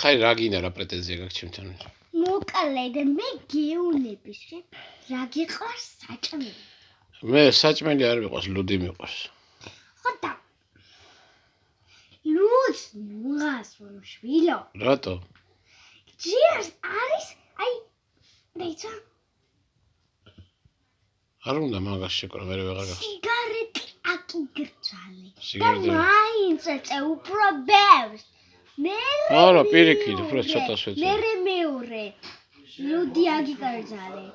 ხარი რა გინდა რა პრეტენზია გაქვს ჩემთან? მოკლედ მე გეუნების რა გიყვარს საჭმელი. მე საჭმელი არ მიყვარს, ლუდი მიყვარს. ხოდა. ლუდს ნუღას ვშვილო. რატო? ჯერს არის აი დეიცა. არ უნდა მაგას შეკრა, მე ვეღარ გახსოვს. სიგარეტი აკიგრძალე. და სიგარეტი. მაინც ეწე უფრო ბევრს. მე არა, პირიქით, უფრო ცოტას ვეწე. მე მეორე. ლუდი აგიგრძალე.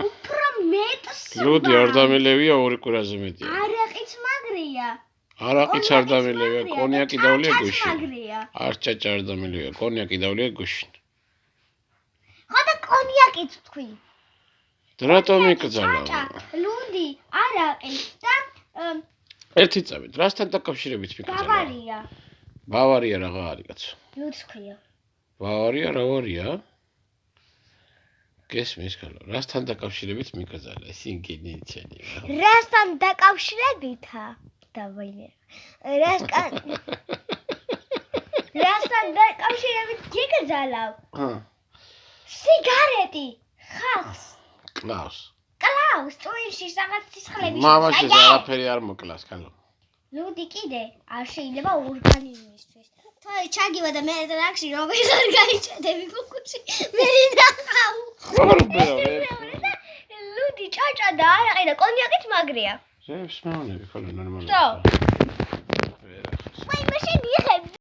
უფრო მეტს. ლუდი არ დამილევია, ორი კვირაზე მეტია. არაყიც მაგრია. არაყიც არ დამილევია, კონიაკი დავლია გუშინ. მაგრია. არ ჭაჭა არ დამილევია, კონიაკი დავლია გუშინ. ხოდა კონიაკიც თქვი. რატომ იკრძალა? ლუდი, არაყი და ერთი წამით, რასთან დაკავშირებით მიკრძალა? ბავარია. ბავარია რაღა არის კაცო? ლუდს ქვია. ბავარია რა ვარია? გესმის ხოლო, რასთან დაკავშირებით მიკრძალა? ისინი გენიჩენი. რასთან დაკავშირებითა? დავაინე. რასთან დაკავშირებით გიგრძალავ? სიგარეტი ხალხს კლავს. კლავს წვენში რაღაც სისხლები. მამაშიც არაფერი არ მოკლას, ხალო. ლუდი კიდე არ შეიძლება ორგანიზმისთვის. თოე ჩაგივა და მე რაქში რომ ვეღარ გაიჭედები კუქუში. მე ნახავ. ლუდი ჭაჭა და არაყი და კონიაკით მაგრია. ზებს მავნები ხოლმე ნორმალურად. ვაი, მაშინ იღებ